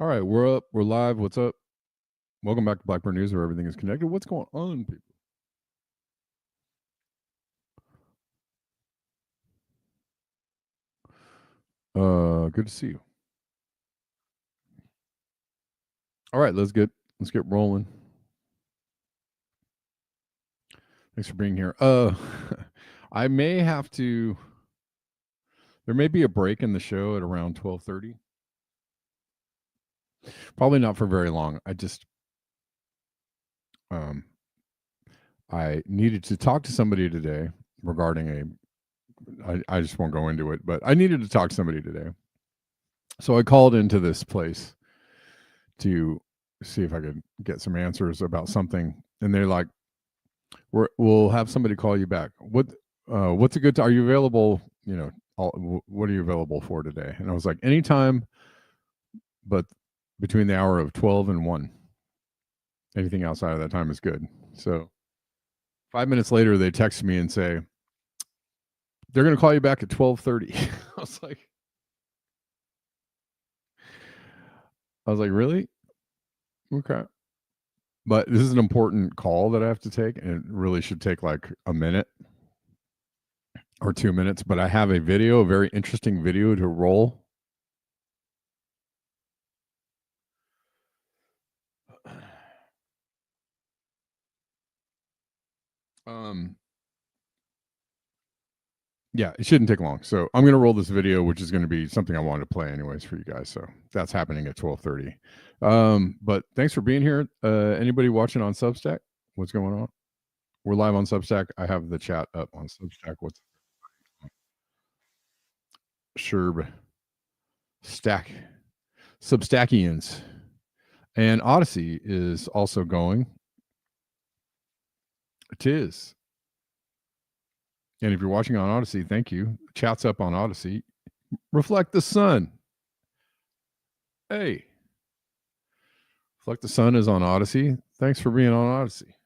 All right, we're up. We're live. What's up? Welcome back to Blackbird News, where everything is connected. What's going on, people? Good to see you. All right, let's get rolling. Thanks for being here. I may have to. There may be a break in the show at around 12:30. Probably not for very long. I needed to talk to somebody today regarding I just won't go into it, but I needed to talk to somebody today. So I called into this place to see if I could get some answers about something. And they're like, we'll have somebody call you back. What's a good time? Are you available, what are you available for today? And I was like, anytime, but between the hour of 12 and 1. Anything outside of that time is good. So 5 minutes later, they text me and say, they're going to call you back at 12:30. I was like, really? Okay. But this is an important call that I have to take, and it really should take like a minute or 2 minutes. But I have a very interesting video to roll. Yeah, it shouldn't take long. So I'm going to roll this video, which is going to be something I wanted to play anyways for you guys. So that's happening at 12:30. But thanks for being here. Anybody watching on Substack? What's going on? We're live on Substack. I have the chat up on Substack. What's Sherb Stack Substackians, and Odyssey is also going. It is. And if you're watching on Odyssey, thank you. Chat's up on Odyssey. Reflect the Sun. Hey. Reflect the Sun is on Odyssey. Thanks for being on Odyssey.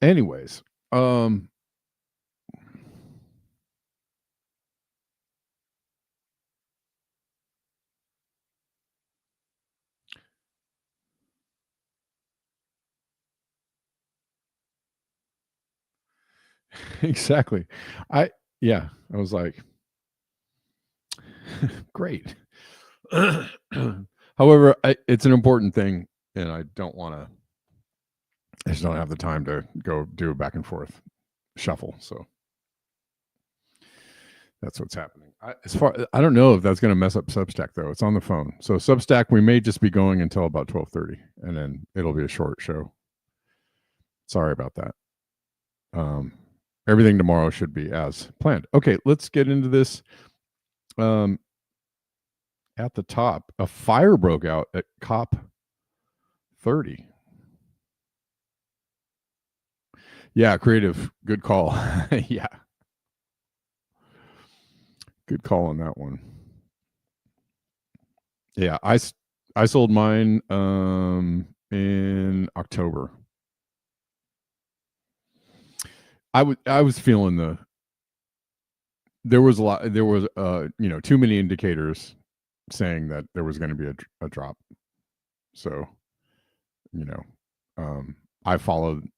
Anyways, exactly. I was like, great. However, it's an important thing, and I just don't have the time to go do a back and forth shuffle. So that's what's happening. I don't know if that's going to mess up Substack though. It's on the phone. So Substack, we may just be going until about 12:30, and then it'll be a short show. Sorry about that. Everything tomorrow should be as planned. Okay, let's get into this. At the top, a fire broke out at COP 30. Yeah, creative. Good call. Yeah. Good call on that one. Yeah, I sold mine in October. I was feeling there was too many indicators saying that there was going to be a drop. So, I followed,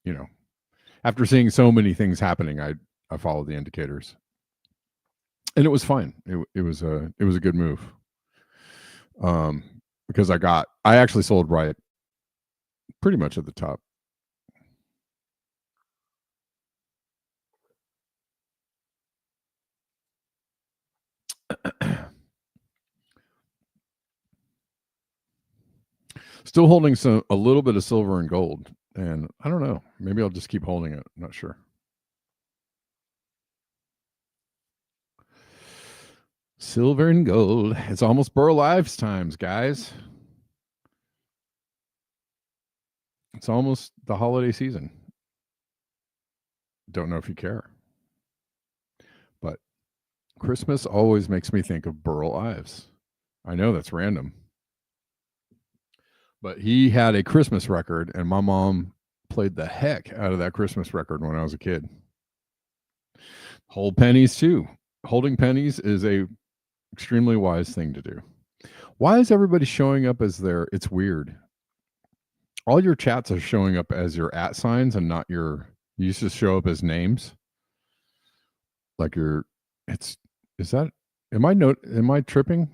after seeing so many things happening, I followed the indicators. And it was fine. It was a good move. Because I actually sold right pretty much at the top. Still holding a little bit of silver and gold, and I don't know. Maybe I'll just keep holding it. I'm not sure. Silver and gold. It's almost Burl Ives times, guys. It's almost the holiday season. Don't know if you care, but Christmas always makes me think of Burl Ives. I know that's random, but he had a Christmas record, and my mom played the heck out of that Christmas record when I was a kid. Hold pennies too. Holding pennies is a extremely wise thing to do. Why is everybody showing up as it's weird. All your chats are showing up as your @ signs and not you used to show up as names. Like am I tripping?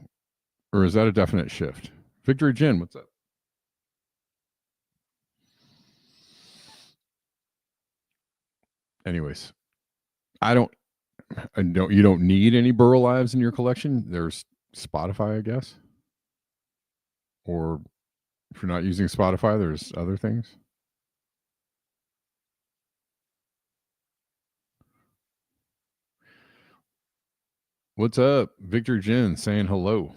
Or is that a definite shift? Victory Jen, what's up? Anyways, you don't need any Burl Lives in your collection. There's Spotify, I guess. Or if you're not using Spotify, there's other things. What's up? Victor Jen saying hello.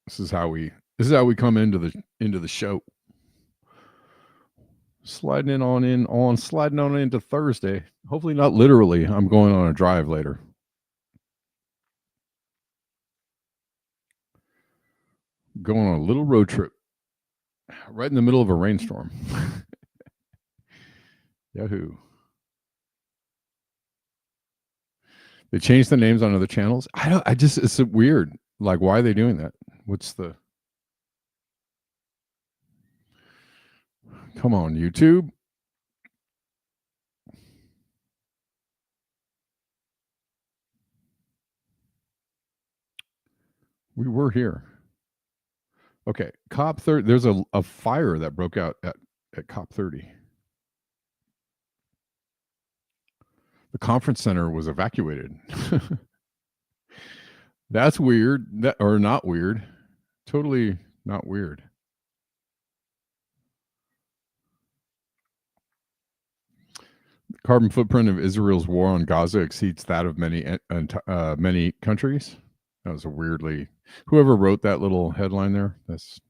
This is how we come into the show. sliding on into Thursday. Hopefully not literally. I'm going on a drive later. Going on a little road trip right in the middle of a rainstorm. Yahoo. They changed the names on other channels. It's weird. Like, why are they doing that? Come on, YouTube. We were here. Okay, COP 30. There's a fire that broke out at COP 30. The conference center was evacuated. That's weird. Or not weird. Totally not weird. The carbon footprint of Israel's war on Gaza exceeds that of many countries. That was whoever wrote that little headline there, that's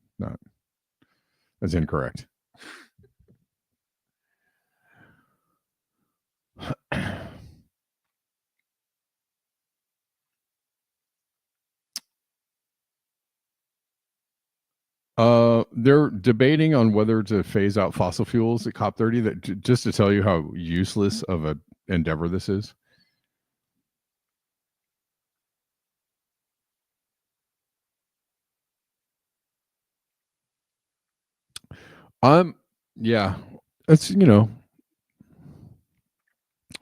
incorrect. They're debating on whether to phase out fossil fuels at COP 30. That just to tell you how useless of an endeavor this is. Yeah, it's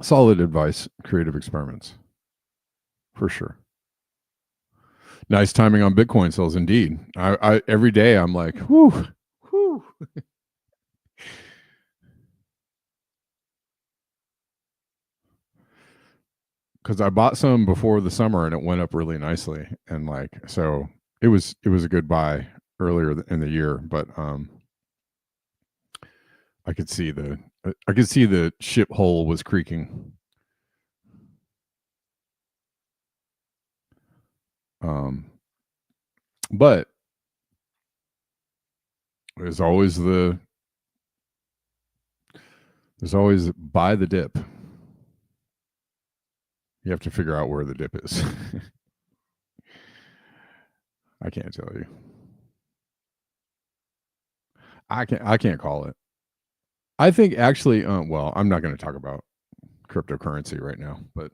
solid advice. Creative experiments, for sure. Nice timing on Bitcoin sales, indeed. I every day I'm like, whoo. Because I bought some before the summer and it went up really nicely, and so it was a good buy earlier in the year, but I could see the ship hole was creaking. But there's always buy the dip. You have to figure out where the dip is. I can't tell you. I can't call it. I think actually, well, I'm not going to talk about cryptocurrency right now, but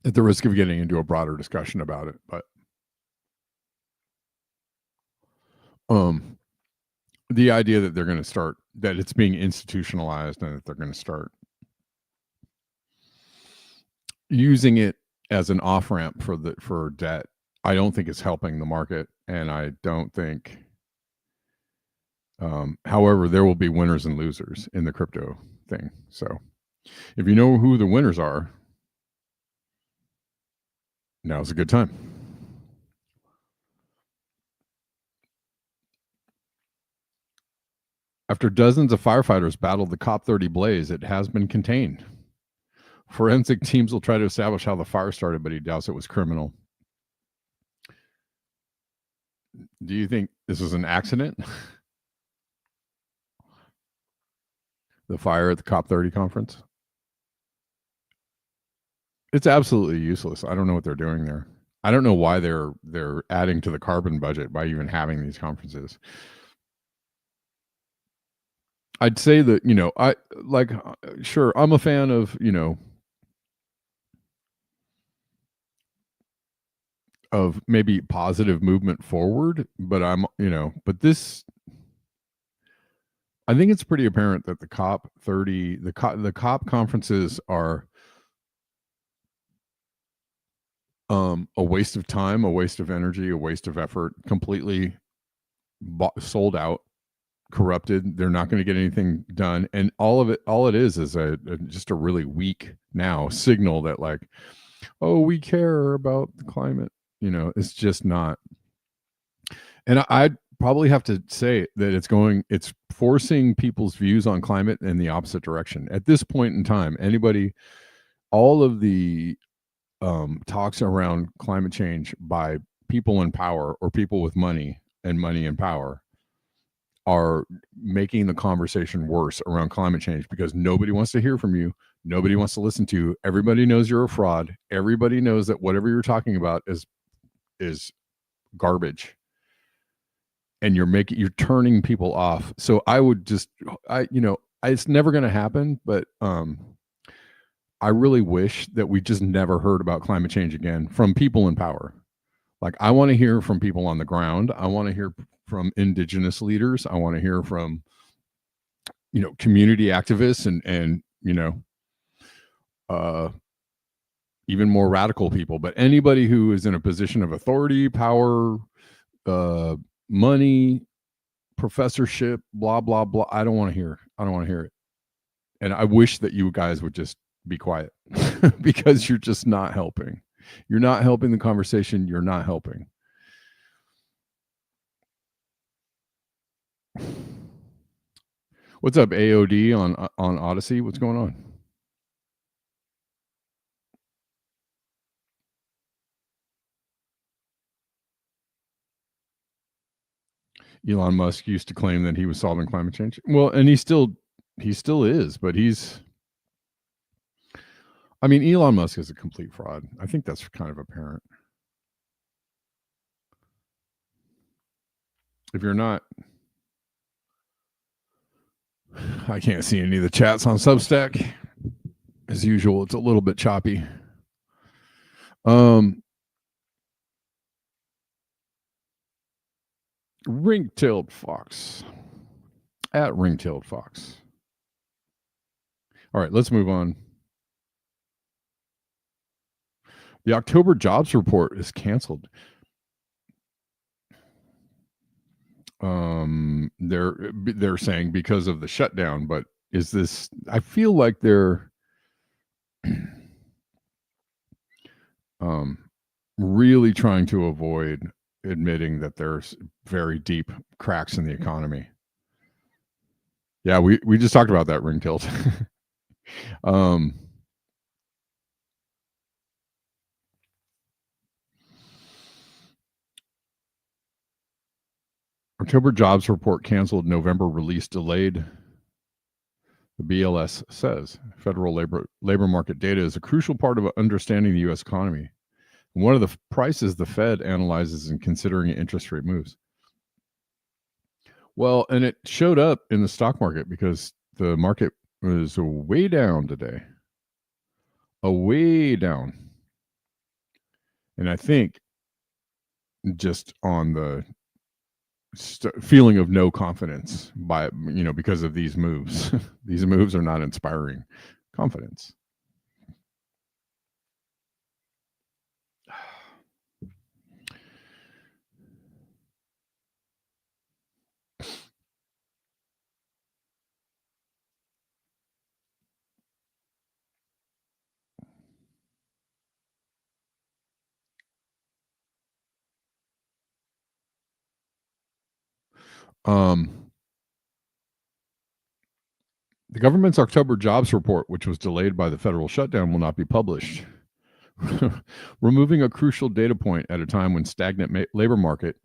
at the risk of getting into a broader discussion about it, but the idea that they're going to start, that it's being institutionalized and that they're going to start using it as an off ramp for debt, I don't think it's helping the market, and I don't think. However, there will be winners and losers in the crypto thing. So, if you know who the winners are, now's a good time. After dozens of firefighters battled the COP 30 blaze, it has been contained. Forensic teams will try to establish how the fire started, but he doubts it was criminal. Do you think this was an accident? The fire at the COP 30 conference? It's absolutely useless. I don't know what they're doing there. I don't know why they're adding to the carbon budget by even having these conferences. I'd say that, sure, I'm a fan of, of maybe positive movement forward, but this, I think it's pretty apparent that the COP 30, the COP conferences are a waste of time, a waste of energy, a waste of effort, completely sold out, corrupted. They're not going to get anything done, and all it is just a really weak now signal that we care about the climate. It's just not. And I'd probably have to say that it's forcing people's views on climate in the opposite direction at this point in time. All of the talks around climate change by people in power or people with money and power are making the conversation worse around climate change because nobody wants to hear from you. Nobody wants to listen to you. Everybody knows you're a fraud. Everybody knows that whatever you're talking about is garbage. And you're turning people off. So I would just it's never going to happen, but I really wish that we just never heard about climate change again from people in power. Like, I want to hear from people on the ground. I want to hear from indigenous leaders. I want to hear from, community activists and even more radical people. But anybody who is in a position of authority, power, money, professorship, blah, blah, blah. I don't want to hear it. And I wish that you guys would just be quiet because you're just not helping. You're not helping the conversation. You're not helping. What's up, AOD on Odyssey? What's going on? Elon Musk used to claim that he was solving climate change. Well, and he still is, but Elon Musk is a complete fraud. I think that's kind of apparent. If you're not, I can't see any of the chats on Substack. As usual, it's a little bit choppy. Ring-tailed fox. At ring-tailed fox. All right, let's move on. The October jobs report is canceled. They're saying because of the shutdown, but is this? I feel like they're really trying to avoid admitting that there's very deep cracks in the economy. Yeah, we just talked about that, ring tilt. October jobs report canceled, November release delayed. The BLS says federal labor market data is a crucial part of understanding the U.S. economy. One of the prices the Fed analyzes in considering interest rate moves. Well, and it showed up in the stock market because the market was way down today. Way down. And I think just on the feeling of no confidence because of these moves. These moves are not inspiring confidence. The government's October jobs report, which was delayed by the federal shutdown, will not be published. Removing a crucial data point at a time when labor market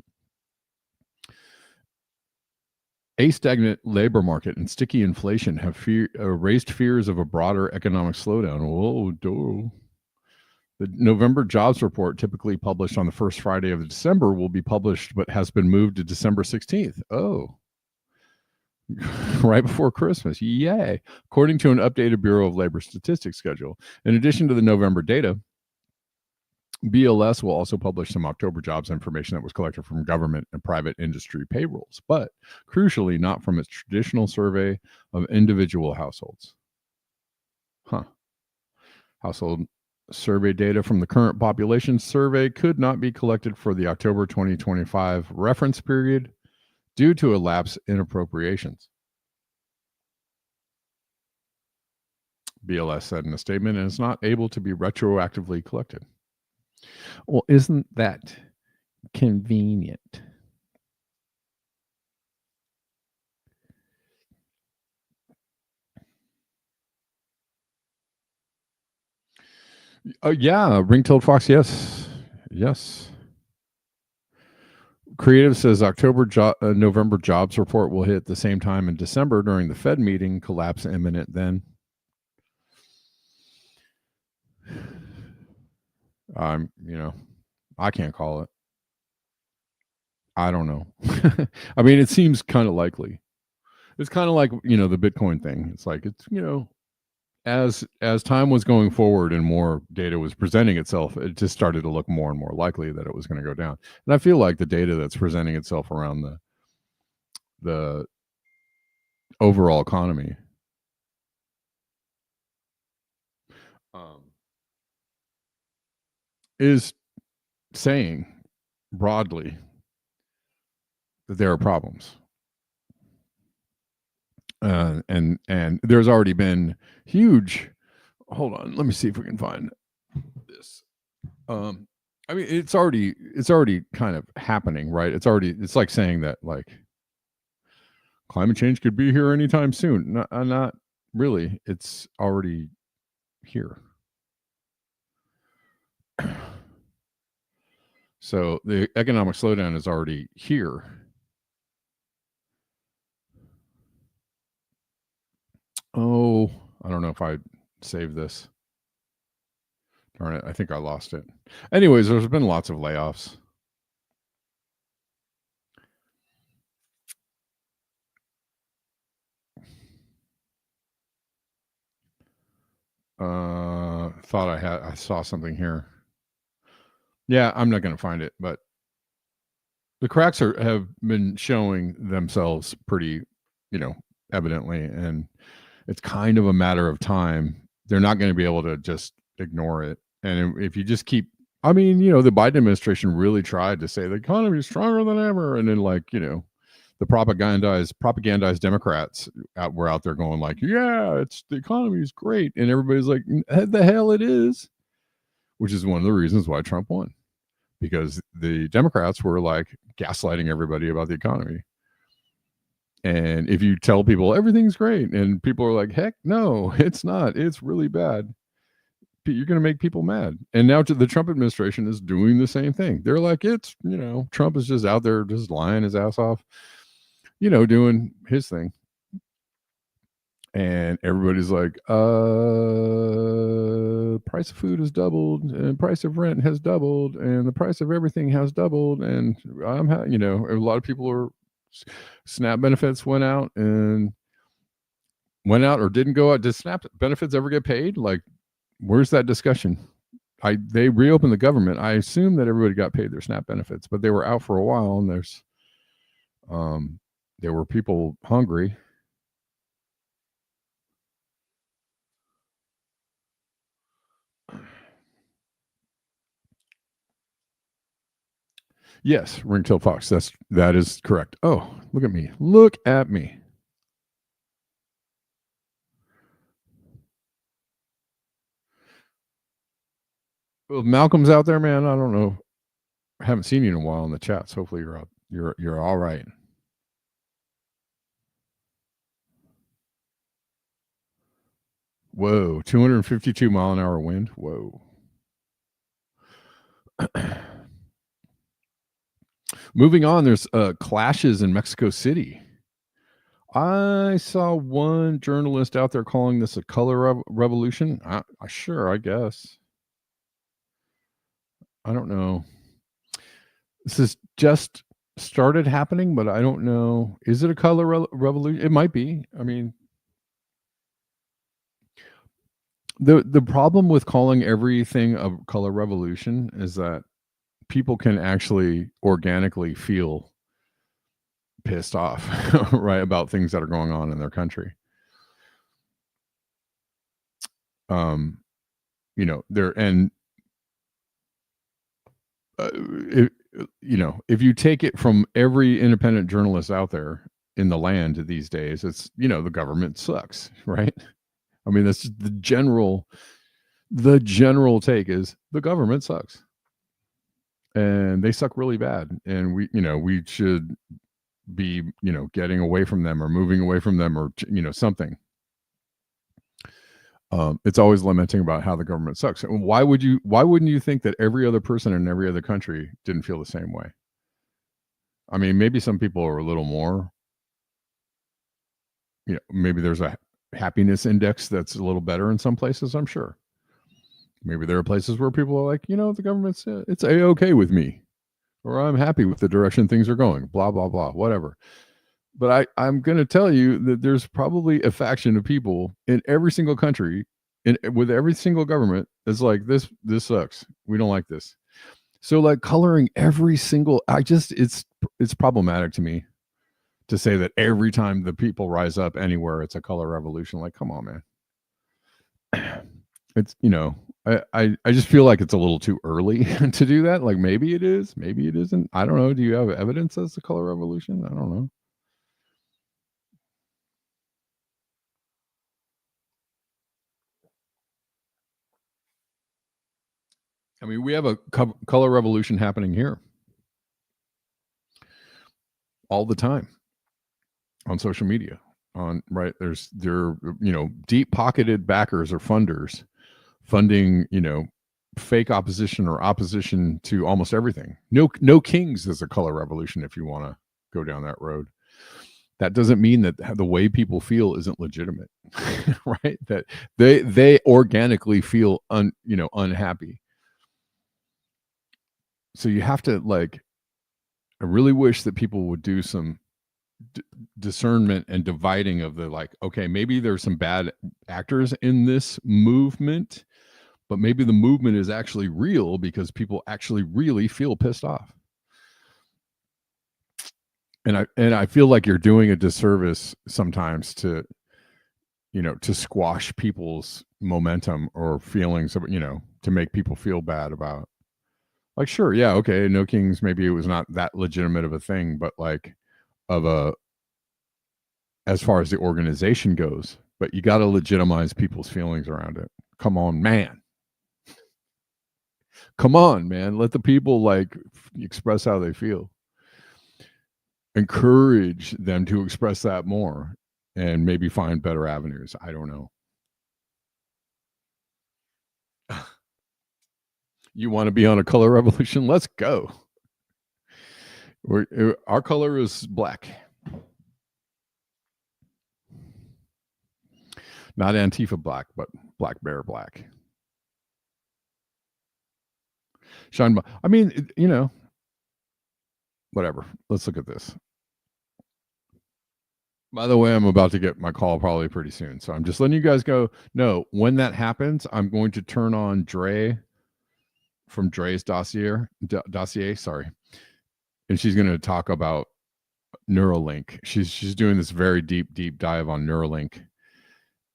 and sticky inflation have raised fears of a broader economic slowdown. The November jobs report, typically published on the first Friday of December, will be published, but has been moved to December 16th. Oh, right before Christmas. Yay. According to an updated Bureau of Labor Statistics schedule. In addition to the November data, BLS will also publish some October jobs information that was collected from government and private industry payrolls, but crucially not from its traditional survey of individual households. Household survey data from the current population survey could not be collected for the October 2025 reference period due to a lapse in appropriations. BLS said in a statement, and is not able to be retroactively collected. Well, isn't that convenient? Yeah, ring-tailed fox, yes. Creative says November jobs report will hit the same time in December during the Fed meeting. Collapse imminent then. I can't call it. I don't know. I mean, it seems kind of likely. It's kind of like, the Bitcoin thing. It's like, as time was going forward and more data was presenting itself, it just started to look more and more likely that it was going to go down. And I feel like the data that's presenting itself around the overall economy is saying broadly that there are problems. And there's already been huge. Hold on, let me see if we can find this. I mean, it's already kind of happening, right? It's like saying that like climate change could be here anytime soon. Not really. It's already here. So the economic slowdown is already here. Oh, I don't know if I saved this. Darn it, I think I lost it. Anyways, there's been lots of layoffs. Thought I saw something here. Yeah, I'm not going to find it, but the cracks have been showing themselves pretty, evidently, and it's kind of a matter of time. They're not going to be able to just ignore it. And if you just keep, the Biden administration really tried to say the economy is stronger than ever, and then the propagandized Democrats were out there going like, yeah, the economy is great, and everybody's like, the hell it is, which is one of the reasons why Trump won, because the Democrats were like gaslighting everybody about the economy. And if you tell people everything's great and people are like, heck no, it's not, it's really bad, you're going to make people mad. And now the Trump administration is doing the same thing. They're like, it's, Trump is just out there just lying his ass off, doing his thing. And everybody's like, price of food has doubled, and price of rent has doubled, and the price of everything has doubled. And a lot of people are, SNAP benefits went out or didn't go out. Did SNAP benefits ever get paid? Like, where's that discussion? They reopened the government. I assume that everybody got paid their SNAP benefits, but they were out for a while, and there were people hungry. Yes, ringtail fox. That is correct. Oh, look at me. Look at me. Well, Malcolm's out there, man. I don't know. I haven't seen you in a while in the chats. Hopefully you're out. You're all right. Whoa, 252 mile an hour wind. Whoa. Moving on, there's clashes in Mexico City. I saw one journalist out there calling this a color revolution. I guess. I don't know. This is just started happening, but I don't know. Is it a color revolution? It might be. I mean, the problem with calling everything a color revolution is that people can actually organically feel pissed off, right, about things that are going on in their country. If you take it from every independent journalist out there in the land these days, it's the government sucks, right? I mean, that's just the general take is the government sucks, and they suck really bad, and we should be getting away from them or moving away from them or something. It's always lamenting about how the government sucks. Why wouldn't you think that every other person in every other country didn't feel the same way? I mean, maybe some people are a little more, maybe there's a happiness index that's a little better in some places, I'm sure. Maybe there are places where people are like, the government's, it's A-okay with me, or I'm happy with the direction things are going, blah, blah, blah, whatever. But I'm going to tell you that there's probably a faction of people in every single country, with every single government, that's like, this sucks. We don't like this. So like coloring every single, it's problematic to me to say that every time the people rise up anywhere, it's a color revolution. Like, come on, man. It's, I just feel like it's a little too early to do that. Like maybe it is, maybe it isn't. I don't know. Do you have evidence as the color revolution? I don't know. I mean, we have a color revolution happening here all the time on social media. There deep pocketed backers or funders funding, fake opposition or opposition to almost everything. No kings is a color revolution if you want to go down that road. That doesn't mean that the way people feel isn't legitimate, right? That they organically feel unhappy. So you have to I really wish that people would do some discernment and dividing of the okay, maybe there's some bad actors in this movement, but maybe the movement is actually real because people actually really feel pissed off. And I feel like you're doing a disservice sometimes to squash people's momentum or feelings of, to make people feel bad about, like, sure, yeah, okay, no kings, maybe it was not that legitimate of a thing, but as far as the organization goes, but you got to legitimize people's feelings around it. Come on, man. Let the people express how they feel. Encourage them to express that more and maybe find better avenues. I don't know. You want to be on a color revolution? Let's go. Our color is black. Not Antifa black, but Black Bear black. Shine. I mean, whatever. Let's look at this. By the way, I'm about to get my call probably pretty soon. So I'm just letting you guys go. No, when that happens, I'm going to turn on Dre from Dre's dossier, sorry. And she's going to talk about Neuralink. She's doing this very deep dive on Neuralink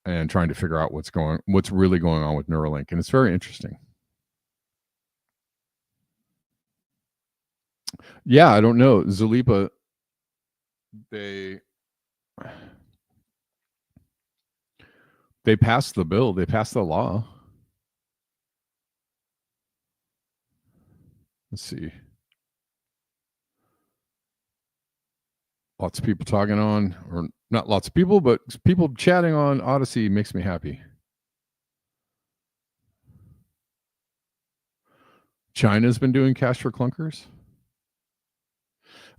and trying to figure out what's really going on with Neuralink. And it's very interesting. Yeah, I don't know. Zalipa, they passed the bill. They passed the law. Let's see. Lots of people talking on, or not lots of people, but people chatting on Odyssey makes me happy. China's been doing cash for clunkers.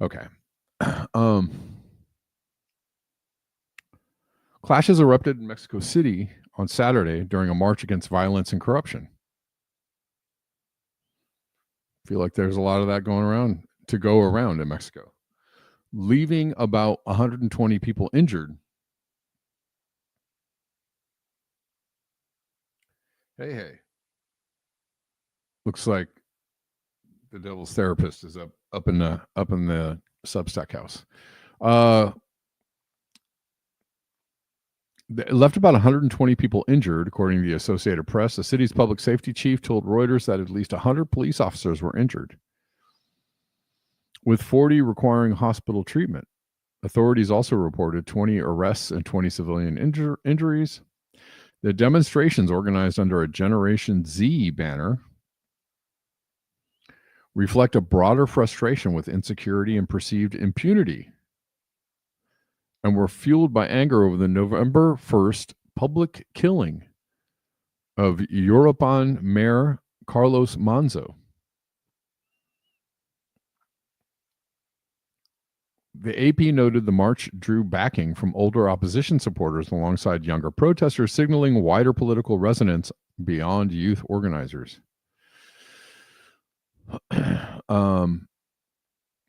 Okay. Clashes erupted in Mexico City on Saturday during a march against violence and corruption. I feel like there's a lot of that go around in Mexico, leaving about 120 people injured. Hey. Looks like the devil's therapist is up in the Substack house. It left about 120 people injured, according to the Associated Press. The city's public safety chief told Reuters that at least 100 police officers were injured, with 40 requiring hospital treatment. Authorities also reported 20 arrests and 20 civilian injuries. The demonstrations, organized under a Generation Z banner, reflect a broader frustration with insecurity and perceived impunity, and were fueled by anger over the November 1st public killing of Uruapan Mayor Carlos Manzo. The AP noted the march drew backing from older opposition supporters alongside younger protesters, signaling wider political resonance beyond youth organizers.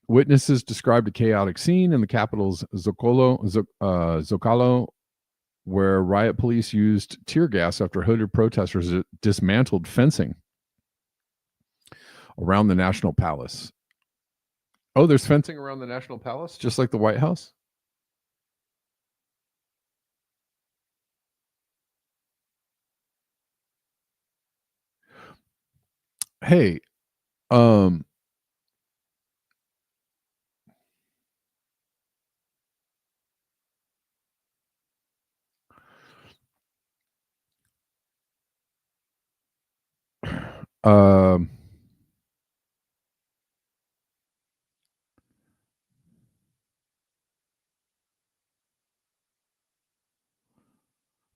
Witnesses described a chaotic scene in the capital's Zocalo, where riot police used tear gas after hooded protesters dismantled fencing around the National Palace. Oh, there's fencing around the National Palace, just like the White House? Hey,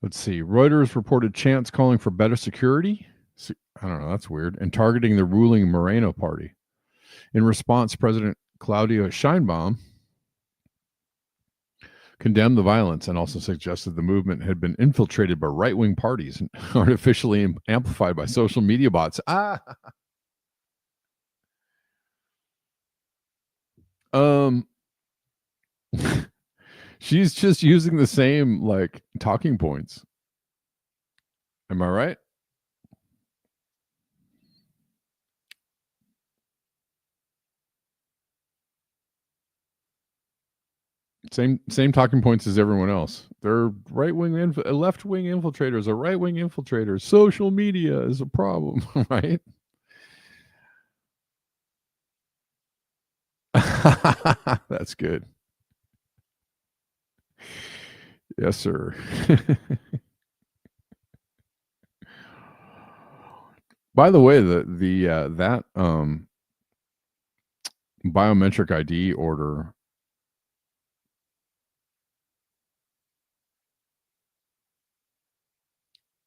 let's see. Reuters reported chants calling for better security. I don't know. That's weird. And targeting the ruling Moreno party. In response, President Claudia Sheinbaum condemned the violence and also suggested the movement had been infiltrated by right-wing parties and artificially amplified by social media bots. She's just using the same like talking points. Am I right? Same talking points as everyone else. They're right-wing, left-wing infiltrators, or right-wing infiltrators. Social media is a problem, right? That's good. Yes, sir. By the way, that biometric ID order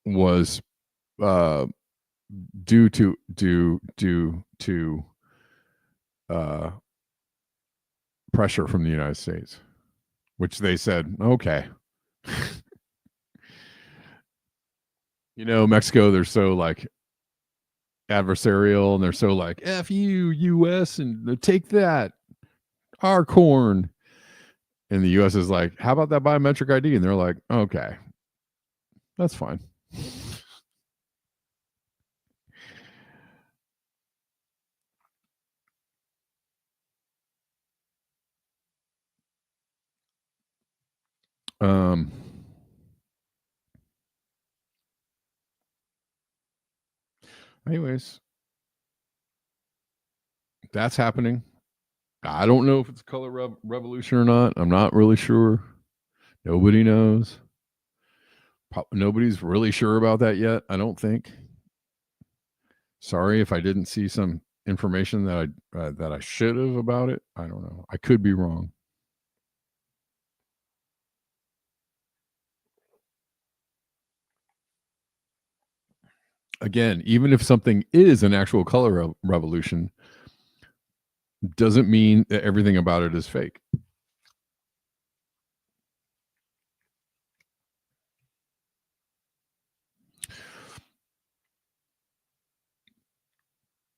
was due to pressure from the United States, which they said, okay. Mexico, they're so like adversarial, and they're so like, F you, US, and take that, our corn. And the US is like, how about that biometric ID? And they're like, okay, that's fine. Anyways, that's happening. I don't know if it's color revolution or not. I'm not really sure. Nobody knows. Nobody's really sure about that yet, I don't think. Sorry if I didn't see some information that I should have about it. I don't know. I could be wrong. Again, even if something is an actual color revolution, doesn't mean that everything about it is fake.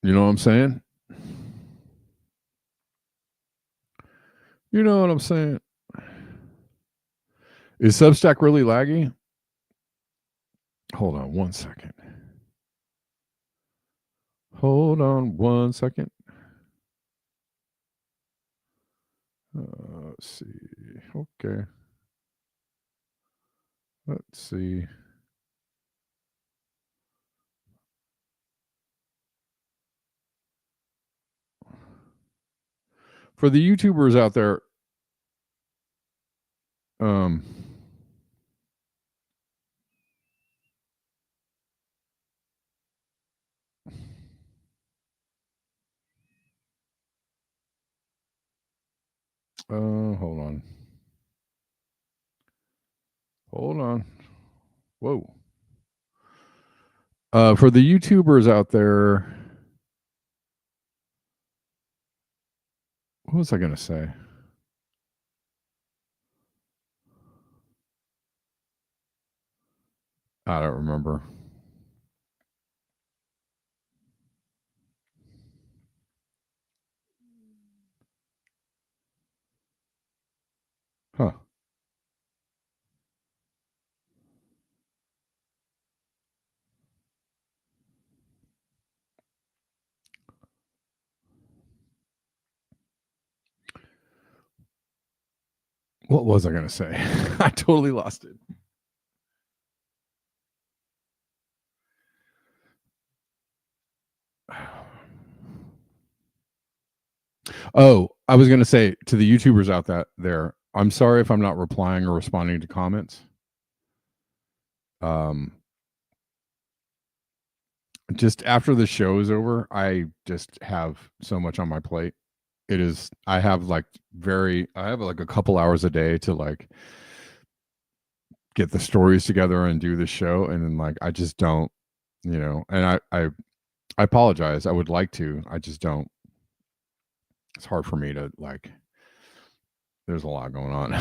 You know what I'm saying? You know what I'm saying? Is Substack really laggy? Hold on one second. Hold on one second. Let's see. Okay. Let's see. For the YouTubers out there, hold on. Hold on. Whoa. For the YouTubers out there, what was I going to say? I don't remember. Huh. What was I going to say? I totally lost it. Oh, I was going to say to the YouTubers out there, I'm sorry if I'm not replying or responding to comments. Just after the show is over, I just have so much on my plate. It is, I have like a couple hours a day to like get the stories together and do the show. And then like, I just don't, and I apologize. I would like to, I just don't. It's hard for me to like, there's a lot going on,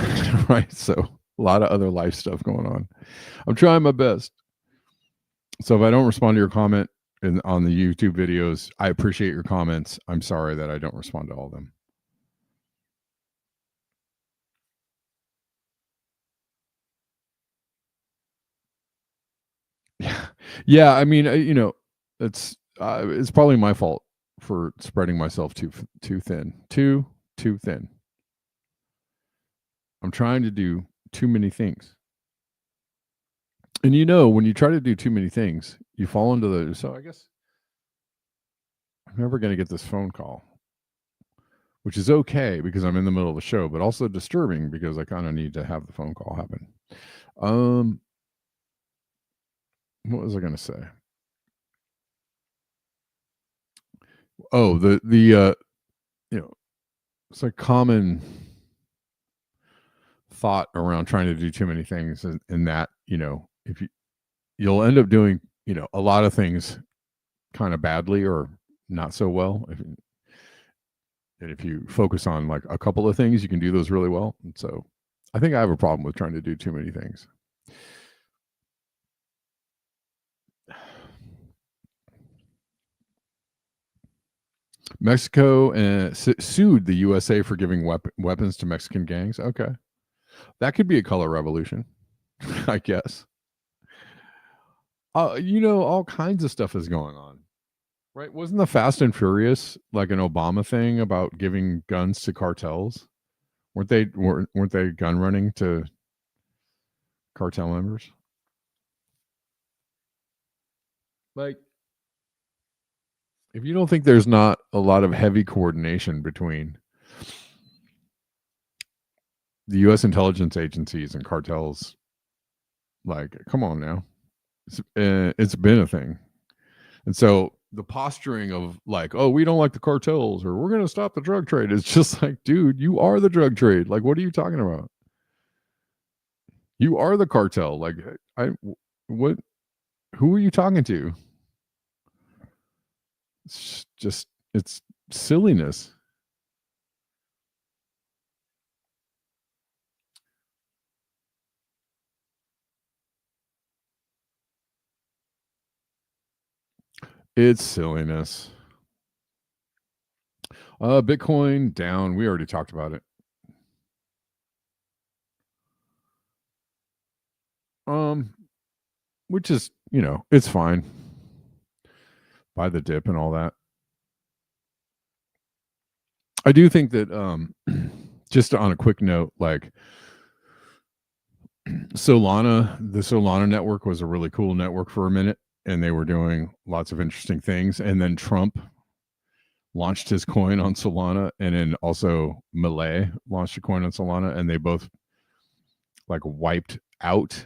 right? So a lot of other life stuff going on. I'm trying my best. So if I don't respond to your comment on the YouTube videos, I appreciate your comments. I'm sorry that I don't respond to all of them. Yeah, yeah. I mean, it's probably my fault for spreading myself too thin, too thin. I'm trying to do too many things, and when you try to do too many things, you fall into the. So I guess I'm never going to get this phone call, which is okay because I'm in the middle of the show, but also disturbing because I kind of need to have the phone call happen. What was I going to say? Oh, it's a common thought around trying to do too many things, in that if you'll end up doing a lot of things kind of badly or not so well. If you focus on like a couple of things, you can do those really well. And so I think I have a problem with trying to do too many things. Mexico sued the USA for giving weapons to Mexican gangs. Okay, that could be a color revolution, I guess. All kinds of stuff is going on, right? Wasn't the Fast and Furious like an Obama thing about giving guns to cartels? Weren't they gun running to cartel members? Like, if you don't think there's not a lot of heavy coordination between the U.S. intelligence agencies and cartels, like, come on now, it's been a thing. And so the posturing of like, oh, we don't like the cartels or we're going to stop the drug trade, is just like, dude, you are the drug trade. Like, what are you talking about? You are the cartel. Like, what? Who are you talking to? It's silliness. It's silliness. Bitcoin down. We already talked about it. Which is, it's fine. Buy the dip and all that. I do think that just on a quick note, like the Solana network was a really cool network for a minute, and they were doing lots of interesting things. And then Trump launched his coin on Solana, and then also Malay launched a coin on Solana, and they both like wiped out,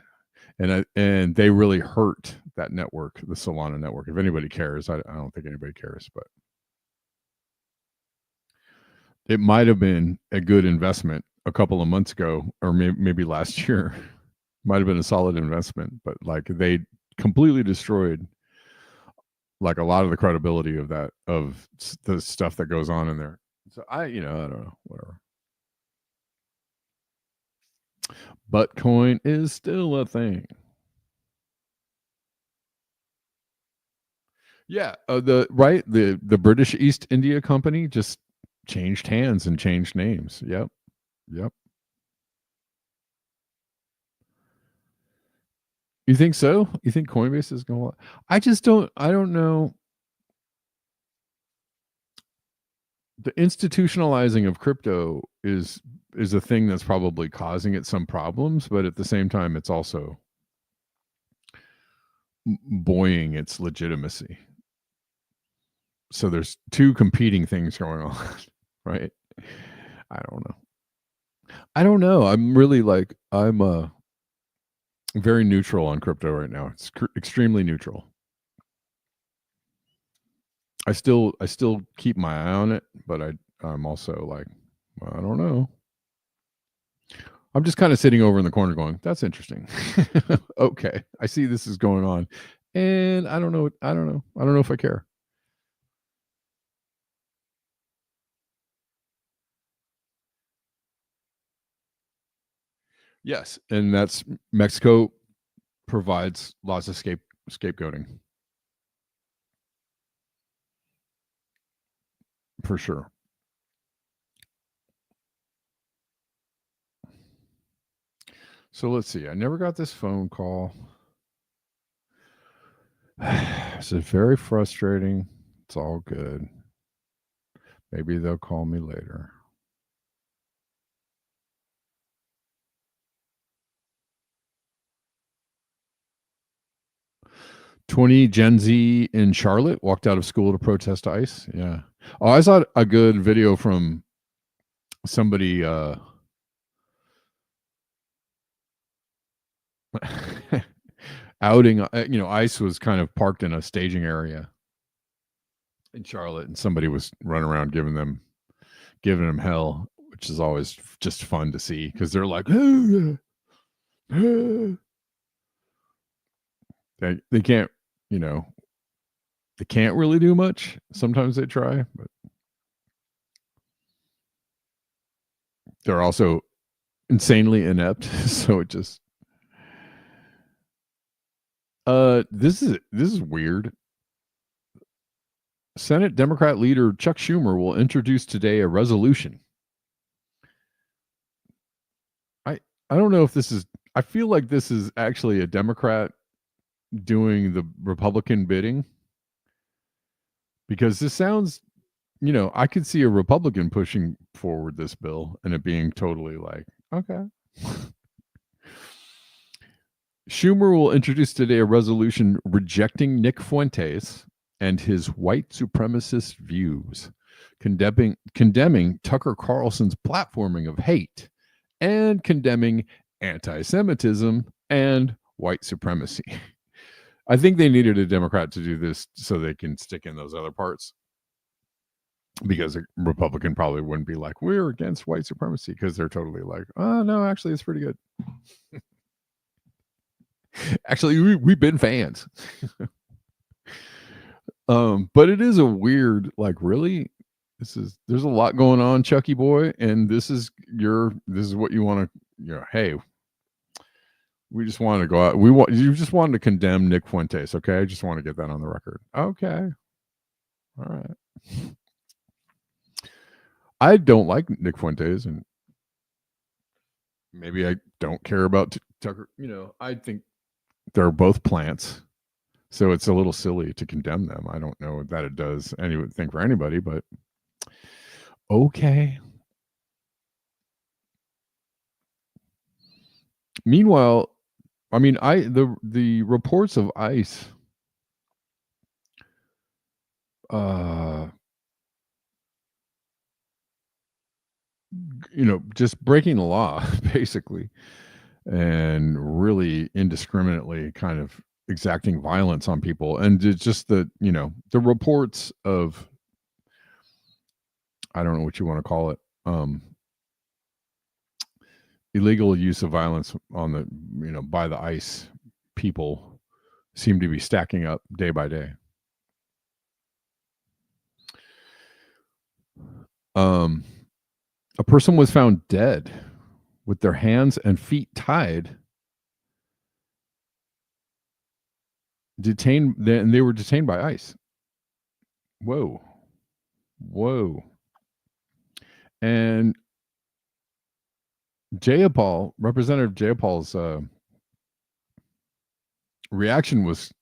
and they really hurt that network, the Solana network. If anybody cares, I don't think anybody cares, but it might have been a good investment a couple of months ago, or maybe last year. Might have been a solid investment, but like they completely destroyed like a lot of the credibility of the stuff that goes on in there. So I don't know, whatever. But coin is still a thing. Yeah, the British East India Company just changed hands and changed names. Yep, yep. You think so? You think Coinbase is going? I just don't. I don't know. The institutionalizing of crypto is a thing that's probably causing it some problems, but at the same time, it's also buoying its legitimacy. So there's two competing things going on, right? I don't know. I don't know. I'm really like I'm very neutral on crypto right now. It's extremely neutral. I still keep my eye on it, but I'm also like, well, I don't know. I'm just kind of sitting over in the corner going, that's interesting. Okay. I see this is going on. And I don't know. I don't know. I don't know if I care. Yes. And that's Mexico provides lots of scapegoating for sure. So let's see. I never got this phone call. This is very frustrating. It's all good. Maybe they'll call me later. 20 Gen Z in Charlotte walked out of school to protest ICE. Yeah. Oh, I saw a good video from somebody outing, ICE was kind of parked in a staging area in Charlotte, and somebody was running around giving them hell, which is always just fun to see because they're like, they can't, you know, they can't really do much. Sometimes they try, but they're also insanely inept. So it just this is weird. Senate Democrat leader Chuck Schumer will introduce today a resolution. I don't know if this is I feel like this is actually a Democrat doing the Republican bidding because this sounds, I could see a Republican pushing forward this bill and it being totally like, okay. Schumer will introduce today a resolution rejecting Nick Fuentes and his white supremacist views, condemning Tucker Carlson's platforming of hate and condemning anti-Semitism and white supremacy. I think they needed a Democrat to do this so they can stick in those other parts, because a Republican probably wouldn't be like, we're against white supremacy, because they're totally like, oh, no, actually, it's pretty good. Actually, we've been fans. But it is a weird, like, really, there's a lot going on, Chucky boy, and this is what you want to, hey, we just wanted to go out. You just wanted to condemn Nick Fuentes, okay? I just want to get that on the record. Okay. All right. I don't like Nick Fuentes, and maybe I don't care about Tucker. I think they're both plants, so it's a little silly to condemn them. I don't know that it does anything for anybody, but okay. Meanwhile, I mean, the reports of ICE, just breaking the law basically, and really indiscriminately kind of exacting violence on people, and it's just the reports of, I don't know what you want to call it, illegal use of violence on the by the ICE people seem to be stacking up day by day. A person was found dead with their hands and feet tied, and they were detained by ICE. Whoa. Whoa. And Jayapal, Representative Jayapal's reaction was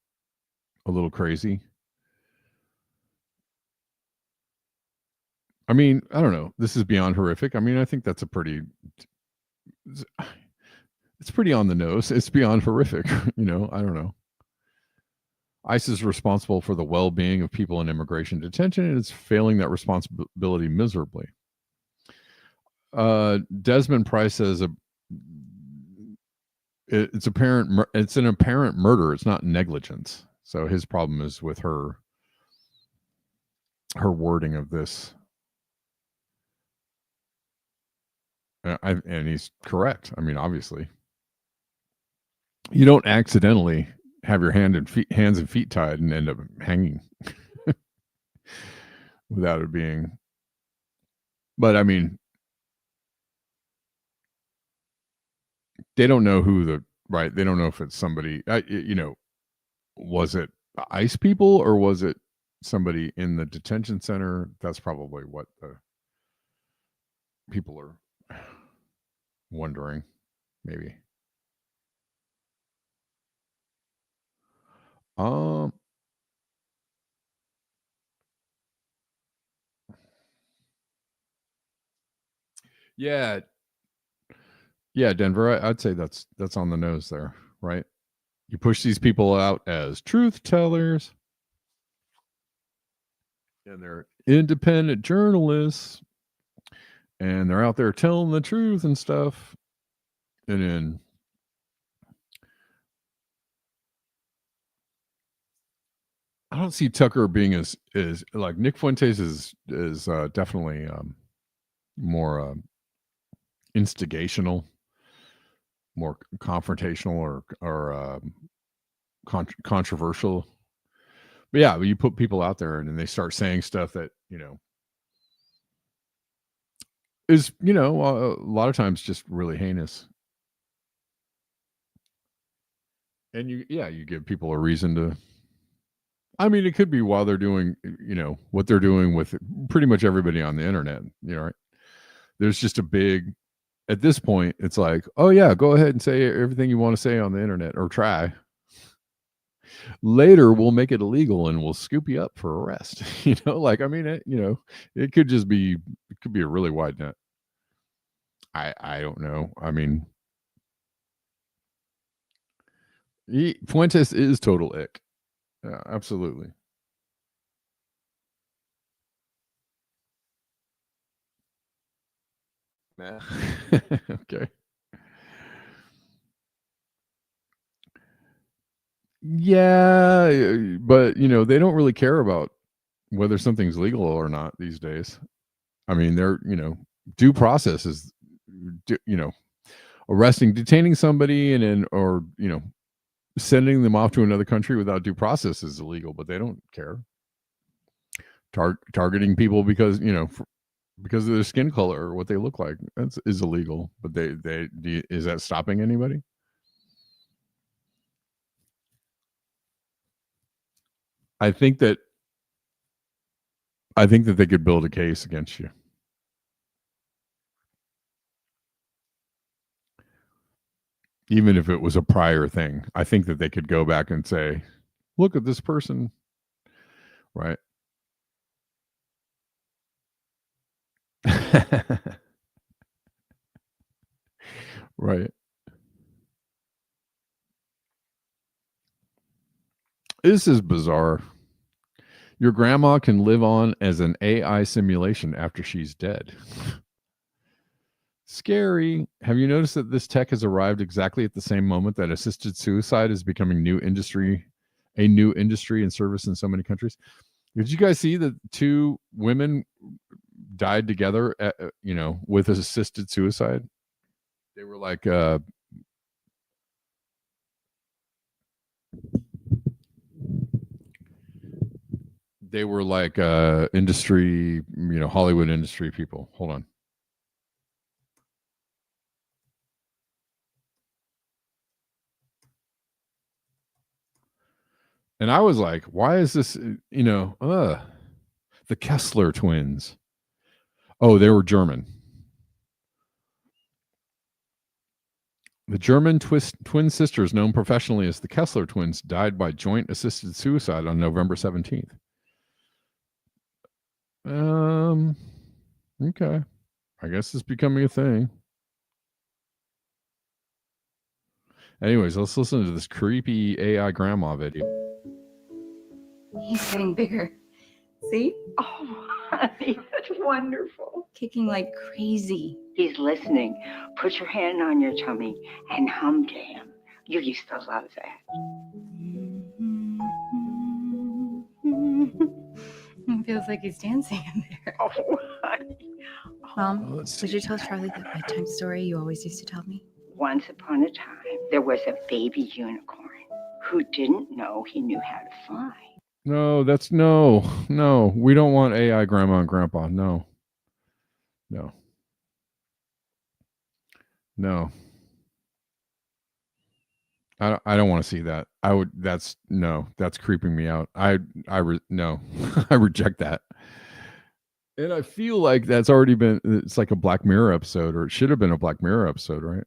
a little crazy. I mean, I don't know. This is beyond horrific. I mean, I think that's a pretty it's pretty on the nose. It's beyond horrific. I don't know. ICE is responsible for the well-being of people in immigration detention, and it's failing that responsibility miserably. Desmond Price says it's apparent. It's an apparent murder. It's not negligence. So his problem is with her wording of this. And he's correct. I mean, obviously, you don't accidentally have your hands and feet tied and end up hanging without it being. But I mean, they don't know they don't know if it's somebody, was it ICE people or was it somebody in the detention center? That's probably what the people are wondering, maybe. Yeah. Yeah, Denver, I'd say that's on the nose there, right? You push these people out as truth tellers, and they're independent journalists, and they're out there telling the truth and stuff. And then I don't see Tucker being as like Nick Fuentes is definitely more instigational, more confrontational, or controversial. But yeah, you put people out there and then they start saying stuff that is a lot of times just really heinous. And you give people a reason to. I mean, it could be while they're doing what they're doing with pretty much everybody on the internet. Right? There's just a big. At this point, it's like, oh yeah, go ahead and say everything you want to say on the internet, or try. Later, we'll make it illegal and we'll scoop you up for arrest. Like, I mean, it could just be. It could be a really wide net. I don't know. I mean, Fuentes is total ick. Yeah, absolutely. Nah. Okay. Yeah, but they don't really care about whether something's legal or not these days. I mean, they're due process is arresting, detaining somebody, and then or sending them off to another country without due process is illegal, but they don't care. Targeting people because because of their skin color or what they look like is illegal, but is that stopping anybody? I think that they could build a case against you. Even if it was a prior thing, I think that they could go back and say, look at this person, right? Right. This is bizarre. Your grandma can live on as an AI simulation after she's dead. Scary. Have you noticed that this tech has arrived exactly at the same moment that assisted suicide is becoming a new industry and service in so many countries? Did you guys see that 2 women died together with assisted suicide? They were like industry, Hollywood industry people. Hold on. And I was like, why is this, The Kessler twins. Oh, they were German. The German twin sisters, known professionally as the Kessler twins, died by joint assisted suicide on November 17th. Okay. I guess it's becoming a thing. Anyways, let's listen to this creepy AI grandma video. He's getting bigger. See? Oh, honey, that's wonderful. Kicking like crazy. He's listening. Put your hand on your tummy and hum to him. You used to love that. It feels like he's dancing in there. Oh, honey. Mom, would you tell Charlie that bedtime story you always used to tell me? Once upon a time, there was a baby unicorn who didn't know he knew how to fly. No, that's no. We don't want AI grandma and grandpa. No. I don't want to see that. That's creeping me out. No, I reject that. And I feel like that's already been, it's like a Black Mirror episode, or it should have been a Black Mirror episode, right?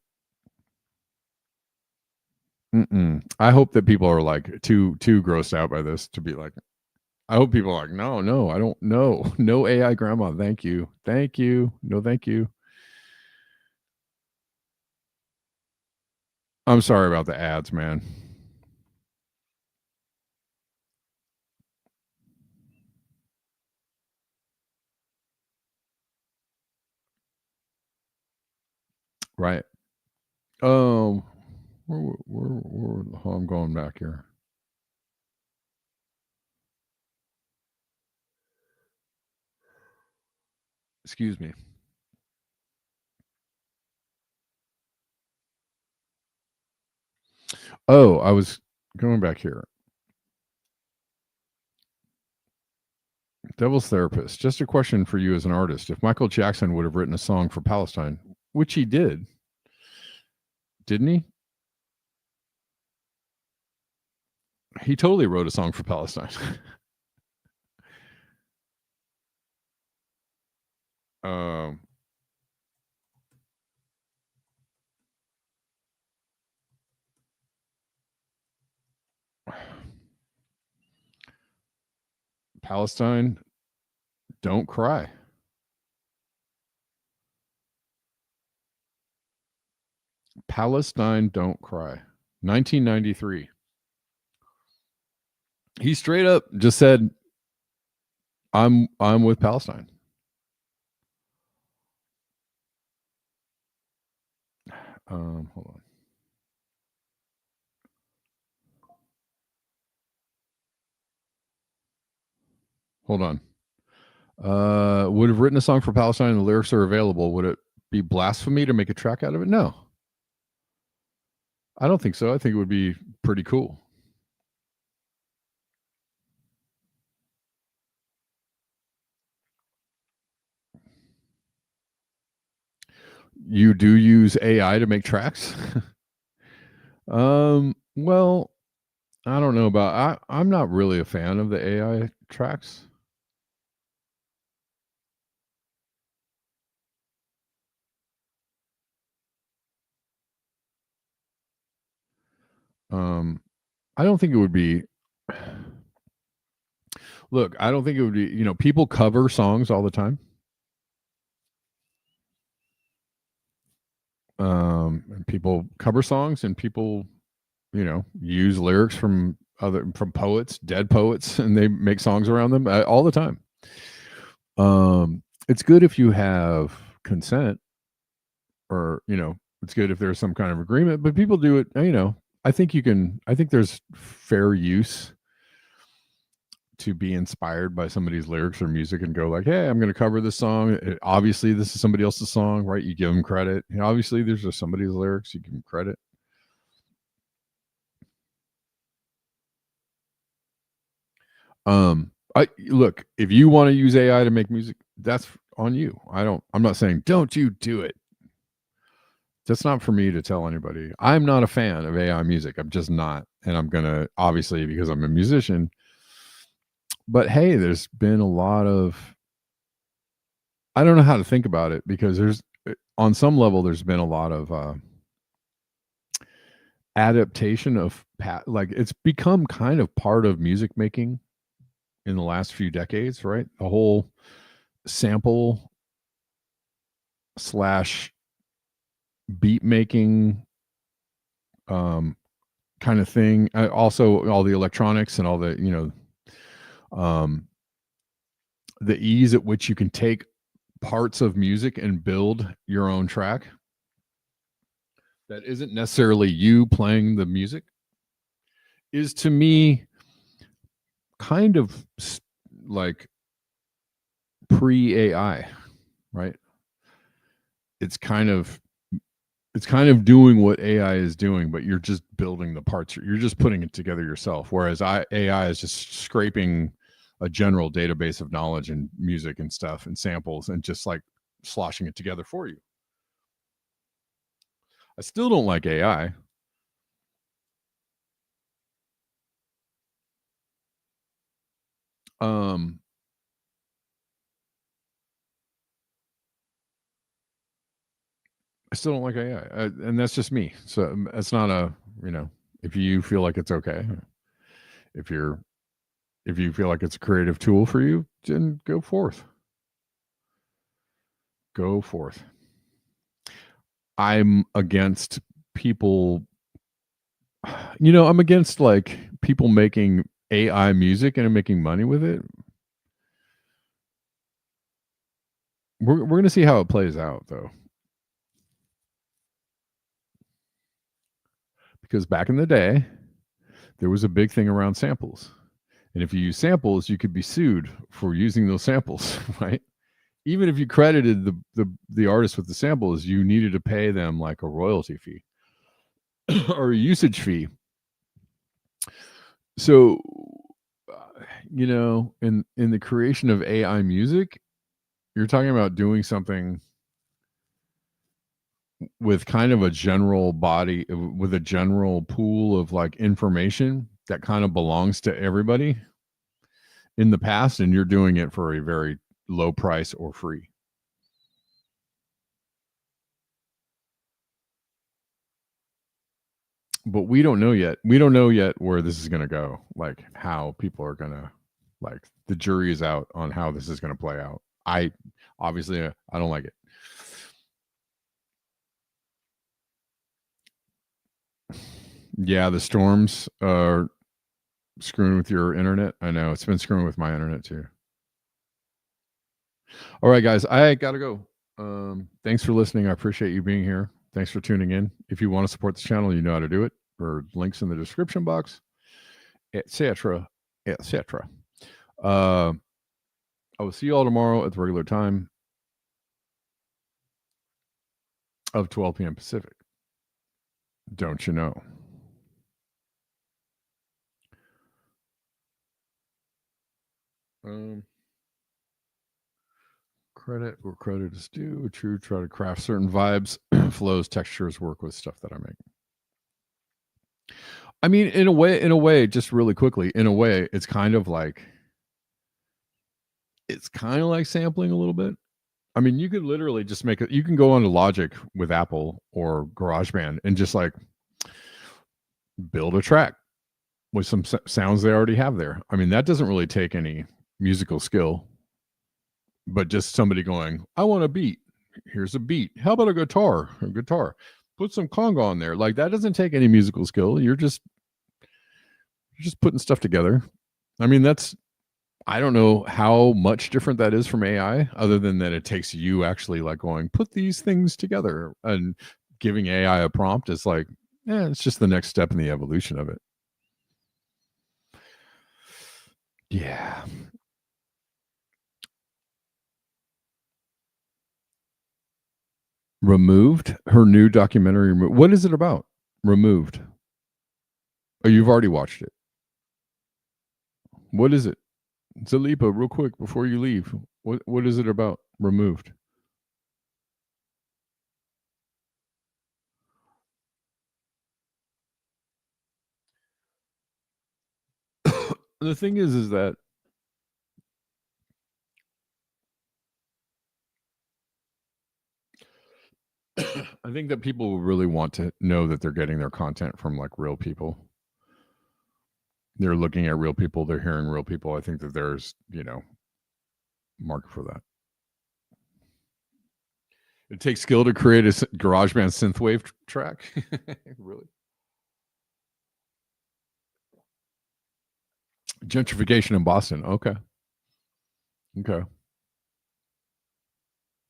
I hope that people are like too grossed out by this to be like, I hope people are like, no, I don't know. No AI grandma. Thank you. No, thank you. I'm sorry about the ads, man. Right. I'm going back here. Excuse me. Oh, I was going back here. Devil's Therapist. Just a question for you as an artist. If Michael Jackson would have written a song for Palestine, which he did, didn't he? He totally wrote a song for Palestine. Palestine, don't cry. Palestine, don't cry. 1993. He straight up just said, I'm with Palestine. Hold on. Hold on. Would have written a song for Palestine and the lyrics are available. Would it be blasphemy to make a track out of it? No. I don't think so. I think it would be pretty cool. You do use AI to make tracks? Well, I don't know about I'm not really a fan of the AI tracks. I don't think it would be. Look, I don't think it would be, people cover songs all the time. And people cover songs and people, use lyrics from poets, dead poets, and they make songs around them all the time. It's good if you have consent, or, it's good if there's some kind of agreement, but people do it, I think there's fair use to be inspired by somebody's lyrics or music and go like, hey, I'm going to cover this song. Obviously this is somebody else's song, right? You give them credit. Obviously there's just somebody's lyrics, you give them credit. Look, if you want to use AI to make music, that's on you. I'm not saying don't you do it. That's not for me to tell anybody. I'm not a fan of AI music. I'm just not. And I'm going to, obviously, because I'm a musician, But hey, there's been a lot of, I don't know how to think about it, because there's, on some level, there's been a lot of adaptation of like it's become kind of part of music making in the last few decades, right? The whole sample slash beat making um kind of thing. Also all the electronics and all the, um the ease at which you can take parts of music and build your own track that isn't necessarily you playing the music is, to me, kind of like pre-AI, right? It's kind of doing what AI is doing, but you're just building the parts. You're just putting it together yourself. Whereas AI is just scraping a general database of knowledge and music and stuff and samples and just like sloshing it together for you. I still don't like AI. I still don't like AI, and that's just me. So it's not a, if you feel like it's okay, if you feel like it's a creative tool for you, then go forth. Go forth. I'm against people, I'm against like people making AI music and making money with it. We're going to see how it plays out, though. Because back in the day, there was a big thing around samples. And if you use samples, you could be sued for using those samples, right? Even if you credited the artist with the samples, you needed to pay them like a royalty fee or a usage fee. So, in the creation of AI music, you're talking about doing something with kind of a general body, with a general pool of like information that kind of belongs to everybody in the past, and you're doing it for a very low price or free. But we don't know yet. We don't know yet where this is going to go, like how people are going to, like, the jury is out on how this is going to play out. I obviously I don't like it. Yeah, the storms are screwing with your internet. I know it's been screwing with my internet too. All right, guys, I gotta go. Thanks for listening. I appreciate you being here. Thanks for tuning in. If you want to support the channel, you know how to do it. Or links in the description box, etc., etc. I will see you all tomorrow at the regular time of 12 p.m. Pacific. Don't you know? Credit where credit is due. True. Try to craft certain vibes, flows, textures, work with stuff that I make. I mean, in a way, just really quickly, in a way, it's kind of like sampling a little bit. I mean, you could literally just make it. You can go onto Logic with Apple or GarageBand and just like build a track with some sounds they already have there. I mean, that doesn't really take any musical skill, but just somebody going, I want a beat. Here's a beat. How about a guitar? Put some conga on there. Like, that doesn't take any musical skill. You're just putting stuff together. I mean, I don't know how much different that is from AI, other than that it takes you actually like going, put these things together, and giving AI a prompt is like, it's just the next step in the evolution of it. Yeah. Removed, her new documentary. What is it about? Removed. Oh, you've already watched it. What is it? Zalipa, real quick before you leave. What is it about? Removed. The thing is that I think that people really want to know that they're getting their content from like real people. They're looking at real people. They're hearing real people. I think that there's, market for that. It takes skill to create a GarageBand synthwave track. Really? Gentrification in Boston. Okay.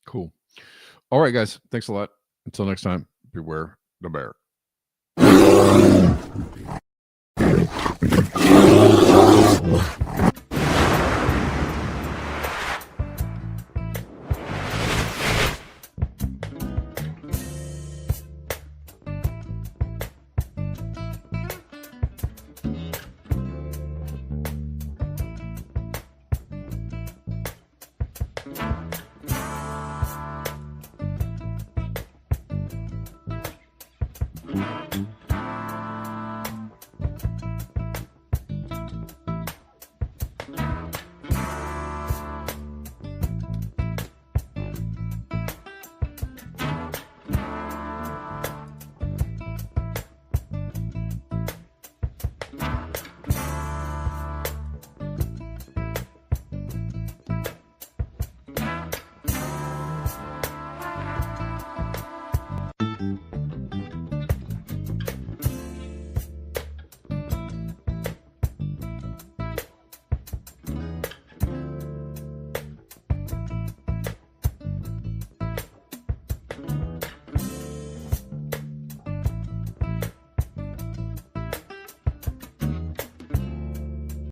Cool. All right, guys. Thanks a lot. Until next time, beware the bear.